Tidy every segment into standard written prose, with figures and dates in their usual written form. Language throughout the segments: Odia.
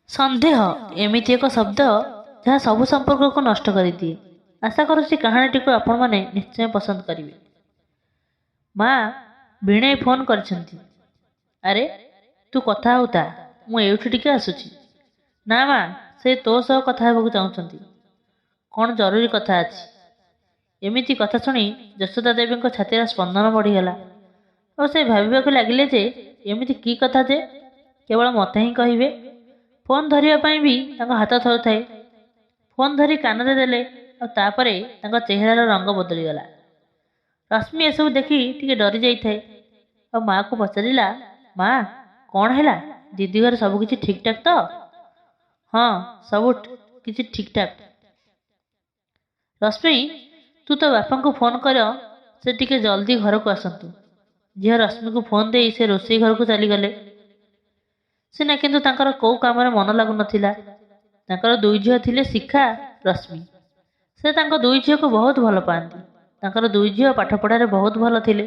ସନ୍ଦେହ ଏମିତି ଏକ ଶବ୍ଦ ଯାହା ସବୁ ସମ୍ପର୍କକୁ ନଷ୍ଟ କରିଦିଏ। ଆଶା କରୁଛି କାହାଣୀଟିକୁ ଆପଣମାନେ ନିଶ୍ଚୟ ପସନ୍ଦ କରିବେ। ମା ଭିଣେଇ ଫୋନ୍ କରିଛନ୍ତି। ଆରେ ତୁ କଥା ହେଉଥା, ମୁଁ ଏଇଠୁ ଟିକେ ଆସୁଛି। ନା ମା, ସେ ତୋ ସହ କଥା ହେବାକୁ ଚାହୁଁଛନ୍ତି। କ'ଣ ଜରୁରୀ କଥା ଅଛି? ଏମିତି କଥା ଶୁଣି ଯଶୋଦା ଦେବୀଙ୍କ ଛାତିର ସ୍ପନ୍ଦନ ବଢ଼ିଗଲା ଓ ସେ ଭାବିବାକୁ ଲାଗିଲେ ଯେ ଏମିତି କି କଥା ଯେ କେବଳ ମୋତେ ହିଁ କହିବେ। ଫୋନ୍ ଧରିବା ପାଇଁ ବି ତାଙ୍କ ହାତ ଥରୁଥାଏ। ଫୋନ୍ ଧରି କାନରେ ଦେଲେ ଆଉ ତାପରେ ତାଙ୍କ ଚେହେରାର ରଙ୍ଗ ବଦଳିଗଲା। ରଶ୍ମି ଏସବୁ ଦେଖି ଟିକେ ଡରି ଯାଇଥାଏ ଆଉ ମାଆକୁ ପଚାରିଲା, ମା କ'ଣ ହେଲା? ଦିଦି ଘରେ ସବୁ କିଛି ଠିକ୍ ଠାକ୍ ତ? ହଁ, ସବୁ କିଛି ଠିକ୍ ଠାକ୍। ରଶ୍ମି, ତୁ ତୋ ବାପାଙ୍କୁ ଫୋନ୍ କର, ସେ ଟିକେ ଜଲ୍ଦି ଘରକୁ ଆସନ୍ତୁ। ଝିଅ ରଶ୍ମିକୁ ଫୋନ୍ ଦେଇ ସେ ରୋଷେଇ ଘରକୁ ଚାଲିଗଲେ। ସିନା କିନ୍ତୁ ତାଙ୍କର କୋଉ କାମରେ ମନ ଲାଗୁନଥିଲା। ତାଙ୍କର ଦୁଇ ଝିଅ ଥିଲେ, ଶିଖା, ରଶ୍ମି। ସେ ତାଙ୍କ ଦୁଇ ଝିଅକୁ ବହୁତ ଭଲ ପାଆନ୍ତି। ତାଙ୍କର ଦୁଇ ଝିଅ ପାଠପଢ଼ାରେ ବହୁତ ଭଲ ଥିଲେ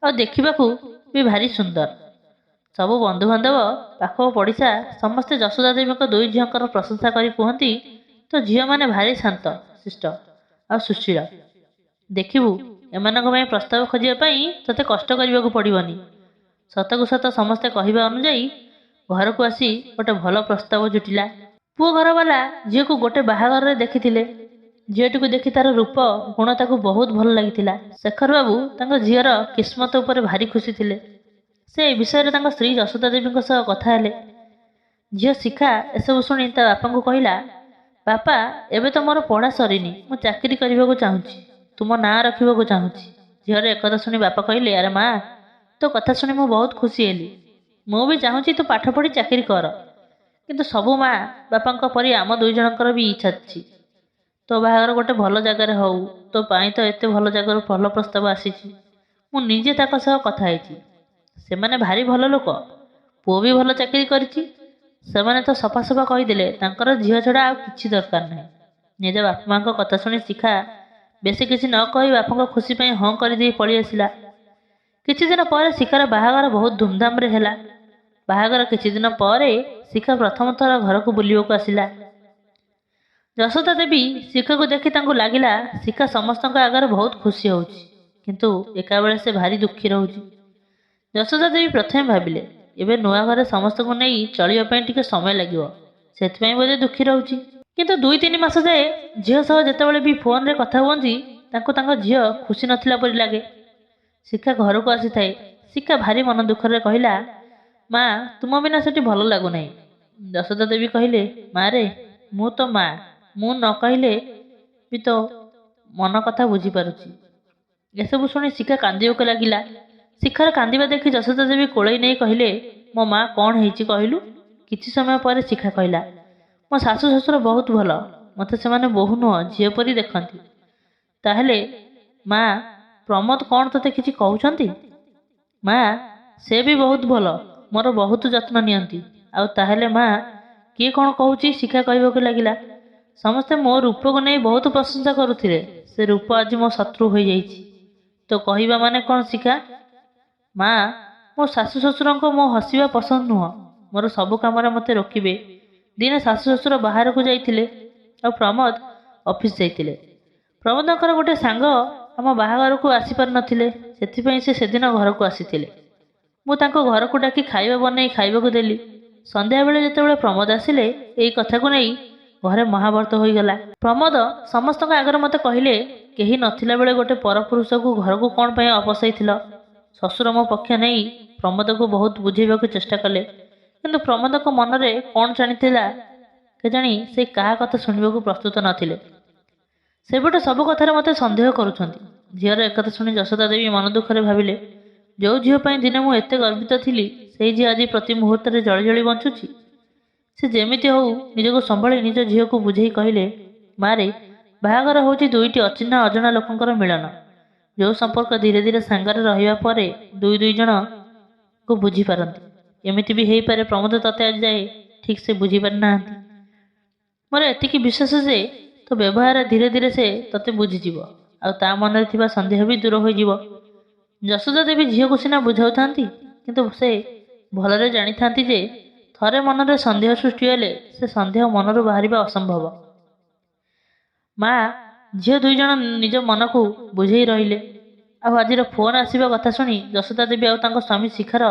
ଆଉ ଦେଖିବାକୁ ବି ଭାରି ସୁନ୍ଦର। ସବୁ ବନ୍ଧୁବାନ୍ଧବ, ପାଖ ପଡ଼ିଶା ସମସ୍ତେ ଯଶୋଦା ଦେବୀଙ୍କ ଦୁଇ ଝିଅଙ୍କର ପ୍ରଶଂସା କରି କୁହନ୍ତି, ତୋ ଝିଅମାନେ ଭାରି ଶାନ୍ତ, ଶିଷ୍ଟ ଆଉ ସୁଶୀଳ। ଦେଖିବୁ, ଏମାନଙ୍କ ପାଇଁ ପ୍ରସ୍ତାବ ଖୋଜିବା ପାଇଁ ତୋତେ କଷ୍ଟ କରିବାକୁ ପଡ଼ିବନି। ସତକୁ ସତ ସମସ୍ତେ କହିବା ଅନୁଯାୟୀ ଘରକୁ ଆସି ଗୋଟେ ଭଲ ପ୍ରସ୍ତାବ ଜୁଟିଲା। ପୁଅ ଘରବାଲା ଝିଅକୁ ଗୋଟେ ବାହାଘରରେ ଦେଖିଥିଲେ। ଝିଅଟିକୁ ଦେଖି ତାର ରୂପ ଗୁଣ ତାକୁ ବହୁତ ଭଲ ଲାଗିଥିଲା। ଶେଖର ବାବୁ ତାଙ୍କ ଝିଅର କିସ୍ମତ ଉପରେ ଭାରି ଖୁସି ଥିଲେ। ସେ ଏ ବିଷୟରେ ତାଙ୍କ ସ୍ତ୍ରୀ ଯଶୋଦା ଦେବୀଙ୍କ ସହ କଥା ହେଲେ। ଝିଅ ଶିଖା ଏସବୁ ଶୁଣି ତା ବାପାଙ୍କୁ କହିଲା, ବାପା, ଏବେ ତ ମୋର ପଢ଼ା ସରିନି, ମୁଁ ଚାକିରି କରିବାକୁ ଚାହୁଁଛି, ତୁମ ନାଁ ରଖିବାକୁ ଚାହୁଁଛି। ଝିଅର ଏକଥା ଶୁଣି ବାପା କହିଲେ, ଆରେ ମା, ତୋ କଥା ଶୁଣି ମୁଁ ବହୁତ ଖୁସି ହେଲି। ମୁଁ ବି ଚାହୁଁଛି ତୁ ପାଠ ପଢ଼ି ଚାକିରି କର। କିନ୍ତୁ ସବୁ ମା ବାପାଙ୍କ ପରି ଆମ ଦୁଇ ଜଣଙ୍କର ବି ଇଚ୍ଛା ଅଛି ତୋ ବାହାଘର ଗୋଟେ ଭଲ ଜାଗାରେ ହଉ। ତୋ ପାଇଁ ତ ଏତେ ଭଲ ଜାଗାରୁ ଭଲ ପ୍ରସ୍ତାବ ଆସିଛି। ମୁଁ ନିଜେ ତାଙ୍କ ସହ କଥା ହେଇଛି। ସେମାନେ ଭାରି ଭଲ ଲୋକ। ପୁଅ ବି ଭଲ ଚାକିରି କରିଛି। ସେମାନେ ତ ସଫା କହିଦେଲେ ତାଙ୍କର ଝିଅ ଛଡ଼ା ଆଉ କିଛି ଦରକାର ନାହିଁ। ନିଜ ବାପା ମାଙ୍କ କଥା ଶୁଣି ଶିଖା ବେଶୀ କିଛି ନ କହି ବାପାଙ୍କ ଖୁସି ପାଇଁ ହଁ କରିଦେଇ ପଳେଇ ଆସିଲା। କିଛି ଦିନ ପରେ ଶିଖାର ବାହାଘର ବହୁତ ଧୁମଧାମରେ ହେଲା। ବାହାଘର କିଛି ଦିନ ପରେ ଶିଖା ପ୍ରଥମ ଥର ଘରକୁ ବୁଲିବାକୁ ଆସିଲା। ଯଶୋଦା ଦେବୀ ଶିଖାକୁ ଦେଖି ତାଙ୍କୁ ଲାଗିଲା ଶିଖା ସମସ୍ତଙ୍କ ଆଗରେ ବହୁତ ଖୁସି ହେଉଛି, କିନ୍ତୁ ଏକାବେଳେ ସେ ଭାରି ଦୁଃଖୀ ରହୁଛି। ଯଶୋଦା ଦେବୀ ପ୍ରଥମେ ଭାବିଲେ, ଏବେ ନୂଆ ଘରେ ସମସ୍ତଙ୍କୁ ନେଇ ଚଳିବା ପାଇଁ ଟିକେ ସମୟ ଲାଗିବ, ସେଥିପାଇଁ ବୋଧେ ଦୁଃଖୀ ରହୁଛି। କିନ୍ତୁ 2-3 ମାସ ଯାଏ ଝିଅ ସହ ଯେତେବେଳେ ବି ଫୋନରେ କଥା ହୁଅନ୍ତି ତାଙ୍କୁ ତାଙ୍କ ଝିଅ ଖୁସି ନଥିଲା ପରି ଲାଗେ। ଶିଖା ଘରକୁ ଆସିଥାଏ। ଶିଖା ଭାରି ମନ ଦୁଃଖରେ କହିଲା, ମା, ତୁମ ବିନା ସେଠି ଭଲ ଲାଗୁନାହିଁ। ଯଶୋଦା ଦେବୀ କହିଲେ, ମା ରେ, ମୁଁ ତ ମା, ମୁଁ ନ କହିଲେ ବି ତ ମନ କଥା ବୁଝିପାରୁଛି। ଏସବୁ ଶୁଣି ଶିଖା କାନ୍ଦିବାକୁ ଲାଗିଲା। ଶିଖାର କାନ୍ଦିବା ଦେଖି ଯଶୋଦା ଦେବୀ କୋଳେଇ ନେଇ କହିଲେ, ମୋ ମା, କ'ଣ ହେଇଛି କହିଲୁ? କିଛି ସମୟ ପରେ ଶିଖା କହିଲା, ମୋ ଶାଶୁ ଶ୍ୱଶୁର ବହୁତ ଭଲ। ମୋତେ ସେମାନେ ବୋହୂ ନୁହଁ, ଝିଅ ପରି ଦେଖନ୍ତି। ତାହେଲେ ମା, ପ୍ରମୋଦ କ'ଣ ତୋତେ କିଛି କହୁଛନ୍ତି? ମା, ସେ ବି ବହୁତ ଭଲ, ମୋର ବହୁତ ଯତ୍ନ ନିଅନ୍ତି। ଆଉ ତାହେଲେ ମା, କିଏ କ'ଣ କହୁଛି? ଶିଖା କହିବାକୁ ଲାଗିଲା, ସମସ୍ତେ ମୋ ରୂପକୁ ନେଇ ବହୁତ ପ୍ରଶଂସା କରୁଥିଲେ। ସେ ରୂପ ଆଜି ମୋ ଶତ୍ରୁ ହୋଇଯାଇଛି। ତ କହିବା ମାନେ କ'ଣ ଶିଖା? ମା, ମୋ ଶାଶୁ ଶ୍ୱଶୁରଙ୍କ ମୋ ହସିବା ପସନ୍ଦ ନୁହଁ। ମୋର ସବୁ କାମରେ ମୋତେ ରୋକିବେ। ଦିନେ ଶାଶୁ ଶ୍ୱଶୁର ବାହାରକୁ ଯାଇଥିଲେ ଆଉ ପ୍ରମୋଦ ଅଫିସ ଯାଇଥିଲେ। ପ୍ରମୋଦଙ୍କର ଗୋଟେ ସାଙ୍ଗ ଆମ ବାହାଘରକୁ ଆସିପାରିନଥିଲେ, ସେଥିପାଇଁ ସେ ସେଦିନ ଘରକୁ ଆସିଥିଲେ। ମୁଁ ତାଙ୍କ ଘରକୁ ଡାକି ଖାଇବା ବନେଇ ଖାଇବାକୁ ଦେଲି। ସନ୍ଧ୍ୟାବେଳେ ଯେତେବେଳେ ପ୍ରମୋଦ ଆସିଲେ, ଏଇ କଥାକୁ ନେଇ ଘରେ ମହାଭାରତ ହୋଇଗଲା। ପ୍ରମୋଦ ସମସ୍ତଙ୍କ ଆଗରେ ମୋତେ କହିଲେ, କେହି ନଥିଲା ବେଳେ ଗୋଟେ ପରପୁରୁଷକୁ ଘରକୁ କ'ଣ ପାଇଁ ଅପସାଇଥିଲ? ଶ୍ୱଶୁର ମୋ ପକ୍ଷ ନେଇ ପ୍ରମୋଦକୁ ବହୁତ ବୁଝେଇବାକୁ ଚେଷ୍ଟା କଲେ, କିନ୍ତୁ ପ୍ରମୋଦଙ୍କ ମନରେ କ'ଣ ଜାଣିଥିଲା କେଜାଣି ସେ କାହା କଥା ଶୁଣିବାକୁ ପ୍ରସ୍ତୁତ ନଥିଲେ। ସେବେଠୁ ସବୁ କଥାରେ ମୋତେ ସନ୍ଦେହ କରୁଛନ୍ତି। ଝିଅର ଏକଥା ଶୁଣି ଯଶୋଦା ଦେବୀ ମନ ଦୁଃଖରେ ଭାବିଲେ, ଯେଉଁ ଝିଅ ପାଇଁ ଦିନେ ମୁଁ ଏତେ ଗର୍ବିତ ଥିଲି, ସେଇ ଝିଅ ଆଜି ପ୍ରତି ମୁହୂର୍ତ୍ତରେ ଜଳି ଜଳି ବଞ୍ଚୁଛି। ସେ ଯେମିତି ହଉ ନିଜକୁ ସମ୍ଭାଳି ନିଜ ଝିଅକୁ ବୁଝେଇ କହିଲେ, ମା ରେ, ବାହାଘର ହେଉଛି ଦୁଇଟି ଅଚିହ୍ନା ଅଜଣା ଲୋକଙ୍କର ମିଳନ। ଯେଉଁ ସମ୍ପର୍କ ଧୀରେ ଧୀରେ ସାଙ୍ଗରେ ରହିବା ପରେ ଦୁଇ ଜଣକୁ ବୁଝିପାରନ୍ତି। ଏମିତି ବି ହେଇପାରେ ପ୍ରମୋଦ ତତେ ଆଜି ଯାଏ ଠିକ୍ ସେ ବୁଝିପାରି ନାହାନ୍ତି। ମୋର ଏତିକି ବିଶ୍ୱାସ ଯେ ତୋ ବ୍ୟବହାର ଧୀରେ ଧୀରେ ସେ ତତେ ବୁଝିଯିବ ଆଉ ତା ମନରେ ଥିବା ସନ୍ଦେହ ବି ଦୂର ହୋଇଯିବ। ଯଶୋଦା ଦେବୀ ଝିଅକୁ ସିନା ବୁଝାଉଥାନ୍ତି, କିନ୍ତୁ ସେ ଭଲରେ ଜାଣିଥାନ୍ତି ଯେ ଥରେ ମନରେ ସନ୍ଦେହ ସୃଷ୍ଟି ହେଲେ ସେ ସନ୍ଦେହ ମନରୁ ବାହାରିବା ଅସମ୍ଭବ। ମା ଝିଅ ଦୁଇଜଣ ନିଜ ମନକୁ ବୁଝେଇ ରହିଲେ। ଆଉ ଆଜିର ଫୋନ୍ ଆସିବା କଥା ଶୁଣି ଯଶୋଦା ଦେବୀ ଆଉ ତାଙ୍କ ସ୍ୱାମୀ ଶିଖାର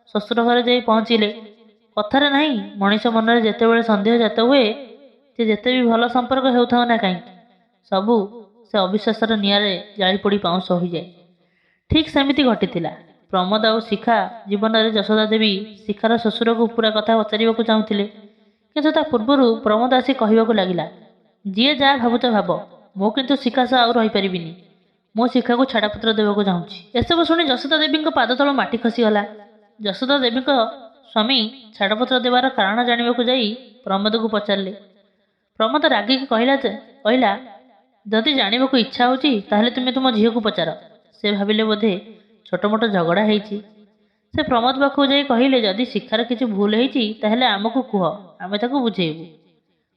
ଶ୍ୱଶୁର ଘରେ ଯାଇ ପହଞ୍ଚିଲେ। କଥାରେ ନାହିଁ, ମଣିଷ ମନରେ ଯେତେବେଳେ ସନ୍ଦେହ ଜାତ ହୁଏ, ସେ ଯେତେ ବି ଭଲ ସମ୍ପର୍କ ହେଉଥାଉ ନା କାହିଁକି, ସବୁ ସେ ଅବିଶ୍ୱାସର ନିଆଁରେ ଜାଳି ପୋଡ଼ି ପାଉଁଶ ହୋଇଯାଏ। ଠିକ୍ ସେମିତି ଘଟିଥିଲା। ପ୍ରମୋଦ ଆଉ ଶିଖା ଜୀବନରେ ଯଶୋଦା ଦେବୀ ଶିଖାର ଶ୍ୱଶୁରକୁ ପୁରା କଥା ପଚାରିବାକୁ ଚାହୁଁଥିଲେ। କିନ୍ତୁ ତା ପୂର୍ବରୁ ପ୍ରମୋଦ ଆସି କହିବାକୁ ଲାଗିଲା, ଯିଏ ଯାହା ଭାବୁଛ ଭାବ, ମୁଁ କିନ୍ତୁ ଶିଖା ସହ ଆଉ ରହିପାରିବିନି। ମୁଁ ଶିଖାକୁ ଛାଡ଼ପତ୍ର ଦେବାକୁ ଚାହୁଁଛି। ଏସବୁ ଶୁଣି ଯଶୋଦା ଦେବୀଙ୍କ ପାଦ ତଳୁ ମାଟି ଖସିଗଲା। ଯଶୋଦା ଦେବୀଙ୍କ ସ୍ୱାମୀ ଛାଡ଼ପତ୍ର ଦେବାର କାରଣ ଜାଣିବାକୁ ଯାଇ ପ୍ରମୋଦକୁ ପଚାରିଲେ। ପ୍ରମୋଦ ରାଗିକି କହିଲା, ଯଦି ଜାଣିବାକୁ ଇଚ୍ଛା ହେଉଛି ତାହେଲେ ତୁମେ ତୁମ ଝିଅକୁ ପଚାର। ସେ ଭାବିଲେ ବୋଧେ ଛୋଟମୋଟ ଝଗଡ଼ା ହେଇଛି। ସେ ପ୍ରମୋଦ ପାଖକୁ ଯାଇ କହିଲେ, ଯଦି ଶିଖାର କିଛି ଭୁଲ ହେଇଛି ତାହେଲେ ଆମକୁ କୁହ, ଆମେ ତାକୁ ବୁଝେଇବୁ।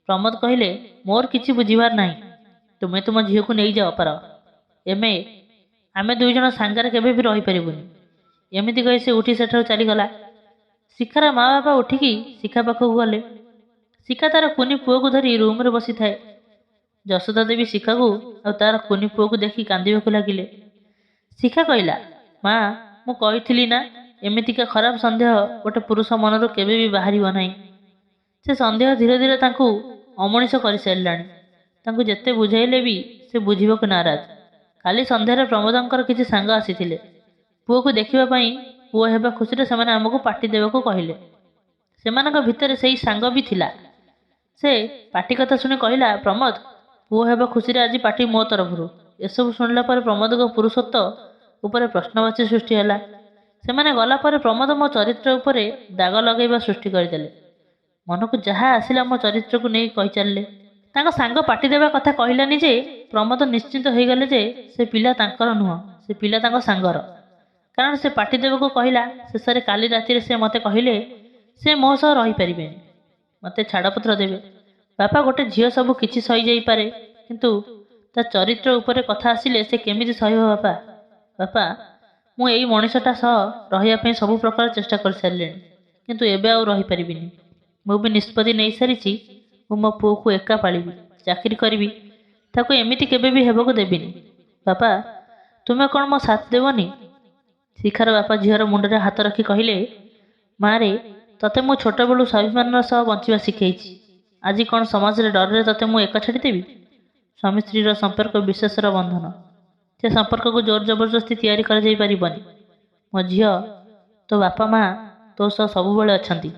ପ୍ରମୋଦ କହିଲେ, ମୋର କିଛି ବୁଝିବାର ନାହିଁ, ତୁମେ ତୁମ ଝିଅକୁ ନେଇଯାଅ ପାର। ଆମେ ଦୁଇଜଣ ସାଙ୍ଗରେ କେବେ ବି ରହିପାରିବୁନି। ଏମିତି କହି ସେ ଉଠି ସେଠାରୁ ଚାଲିଗଲା। ଶିଖାର ମା ବାପା ଉଠିକି ଶିଖା ପାଖକୁ ଗଲେ। ଶିଖା ତାର କୁନି ପୁଅକୁ ଧରି ରୁମ୍ରେ ବସିଥାଏ। ଯଶୋଦା ଦେବୀ ଶିଖାକୁ ଆଉ ତାର କୁନି ପୁଅକୁ ଦେଖି କାନ୍ଦିବାକୁ ଲାଗିଲେ। ଶିଖା କହିଲା, ମା, ମୁଁ କହିଥିଲି ନା, ଏମିତିକା ଖରାପ ସନ୍ଦେହ ଗୋଟେ ପୁରୁଷ ମନରୁ କେବେ ବି ବାହାରିବ ନାହିଁ। ସେ ସନ୍ଦେହ ଧୀରେ ଧୀରେ ତାଙ୍କୁ ଅମଣିଷ କରିସାରିଲାଣି। ତାଙ୍କୁ ଯେତେ ବୁଝାଇଲେ ବି ସେ ବୁଝିବାକୁ ନାରାଜ। କାଲି ସନ୍ଧ୍ୟାରେ ପ୍ରମୋଦଙ୍କର କିଛି ସାଙ୍ଗ ଆସିଥିଲେ ପୁଅକୁ ଦେଖିବା ପାଇଁ। ପୁଅ ହେବା ଖୁସିରେ ସେମାନେ ଆମକୁ ପାର୍ଟି ଦେବାକୁ କହିଲେ। ସେମାନଙ୍କ ଭିତରେ ସେଇ ସାଙ୍ଗ ବି ଥିଲା। ସେ ପାର୍ଟି କଥା ଶୁଣି କହିଲା, ପ୍ରମୋଦ, ପୁଅ ହେବା ଖୁସିରେ ଆଜି ପାର୍ଟି ମୋ ତରଫରୁ। ଏସବୁ ଶୁଣିଲା ପରେ ପ୍ରମୋଦଙ୍କ ପୁରୁଷତ୍ୱ ଉପରେ ପ୍ରଶ୍ନବାଚୀ ସୃଷ୍ଟି ହେଲା। ସେମାନେ ଗଲା ପରେ ପ୍ରମୋଦ ମୋ ଚରିତ୍ର ଉପରେ ଦାଗ ଲଗାଇବା ସୃଷ୍ଟି କରିଦେଲେ। ମନକୁ ଯାହା ଆସିଲା ମୋ ଚରିତ୍ରକୁ ନେଇ କହିଚାଲିଲେ। ତାଙ୍କ ସାଙ୍ଗ ପାର୍ଟି ଦେବା କଥା କହିଲାନି ଯେ ପ୍ରମୋଦ ନିଶ୍ଚିନ୍ତ ହେଇଗଲେ ଯେ ସେ ପିଲା ତାଙ୍କର ନୁହଁ, ସେ ପିଲା ତାଙ୍କ ସାଙ୍ଗର। କାରଣ ସେ ପାର୍ଟି ଦେବାକୁ କହିଲା। ଶେଷରେ କାଲି ରାତିରେ ସେ ମୋତେ କହିଲେ ସେ ମୋ ସହ ରହିପାରିବେନି, ମୋତେ ଛାଡ଼ପତ୍ର ଦେବେ। ବାପା, ଗୋଟେ ଝିଅ ସବୁ କିଛି ସହିଯାଇପାରେ, କିନ୍ତୁ ତା ଚରିତ୍ର ଉପରେ କଥା ଆସିଲେ ସେ କେମିତି ସହିବ ବାପା? ବାପା, ମୁଁ ଏଇ ମଣିଷଟା ସହ ରହିବା ପାଇଁ ସବୁ ପ୍ରକାର ଚେଷ୍ଟା କରିସାରିଲିଣି, କିନ୍ତୁ ଏବେ ଆଉ ରହିପାରିବିନି। ମୁଁ ବି ନିଷ୍ପତ୍ତି ନେଇସାରିଛି, ମୁଁ ମୋ ପୁଅକୁ ଏକା ପାଳିବି, ଚାକିରି କରିବି, ତାକୁ ଏମିତି କେବେ ବି ହେବାକୁ ଦେବିନି। ବାପା, ତୁମେ କ'ଣ ମୋ ସାଥ ଦେବନି? ଶିଖାର ବାପା ଝିଅର ମୁଣ୍ଡରେ ହାତ ରଖି କହିଲେ, ମାରେ, ତତେ ମୁଁ ଛୋଟବେଳୁ ସ୍ୱାଭିମାନର ସହ ବଞ୍ଚିବା ଶିଖେଇଛି। ଆଜି କ'ଣ ସମାଜରେ ଡରରେ ତତେ ମୁଁ ଏକା ଛାଡ଼ିଦେବି? ସ୍ୱାମୀ ସ୍ତ୍ରୀର ସମ୍ପର୍କ ବିଶ୍ୱାସର ବନ୍ଧନ। ସେ ସମ୍ପର୍କକୁ ଜୋର ଜବରଦସ୍ତି ତିଆରି କରାଯାଇ ପାରିବନି। ମୋ ଝିଅ, ତୋ ବାପା ମା ତୋ ସହ ସବୁବେଳେ ଅଛନ୍ତି।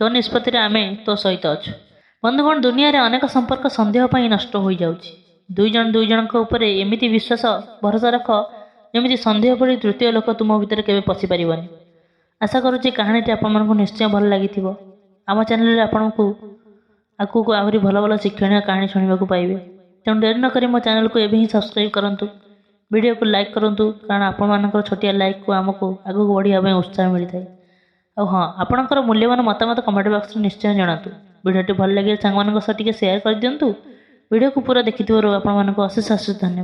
ତୋ ନିଷ୍ପତ୍ତିରେ ଆମେ ତୋ ସହିତ ଅଛୁ। ବନ୍ଧୁଗଣ, ଦୁନିଆରେ ଅନେକ ସମ୍ପର୍କ ସନ୍ଦେହ ପାଇଁ ନଷ୍ଟ ହୋଇଯାଉଛି। ଦୁଇ ଜଣଙ୍କ ଉପରେ ଏମିତି ବିଶ୍ୱାସ ଭରସା ରଖ, ଯେମିତି ସନ୍ଦେହ ପରି ତୃତୀୟ ଲୋକ ତୁମ ଭିତରେ କେବେ ପଶିପାରିବନି। ଆଶା କରୁଛି କାହାଣୀଟି ଆପଣମାନଙ୍କୁ ନିଶ୍ଚୟ ଭଲ ଲାଗିଥିବ। ଆମ ଚ୍ୟାନେଲରେ ଆପଣଙ୍କୁ ଆଗକୁ ଆହୁରି ଭଲ ଭଲ ଶିକ୍ଷଣୀୟ କାହାଣୀ ଶୁଣିବାକୁ ପାଇବେ। ତେଣୁ ଡେରି ନ କରି ମୋ ଚ୍ୟାନେଲକୁ ଏବେ ହିଁ ସବସ୍କ୍ରାଇବ୍ କରନ୍ତୁ, ଭିଡ଼ିଓକୁ ଲାଇକ୍ କରନ୍ତୁ, କାରଣ ଆପଣମାନଙ୍କର ଛୋଟିଆ ଲାଇକ୍କୁ ଆମକୁ ଆଗକୁ ବଢ଼ିବା ପାଇଁ ଉତ୍ସାହ ମିଳିଥାଏ। ଆଉ ହଁ, ଆପଣଙ୍କର ମୂଲ୍ୟବାନ ମତାମତ କମେଣ୍ଟ ବକ୍ସରେ ନିଶ୍ଚୟ ଜଣାନ୍ତୁ। ଭିଡ଼ିଓଟି ଭଲ ଲାଗିଲେ ସାଙ୍ଗମାନଙ୍କ ସହ ଟିକେ ସେୟାର କରିଦିଅନ୍ତୁ। ଭିଡ଼ିଓକୁ ପୁରା ଦେଖିଥିବାରୁ ଆପଣମାନଙ୍କୁ ଅଶେଷ ଅଶେଷ ଧନ୍ୟବାଦ।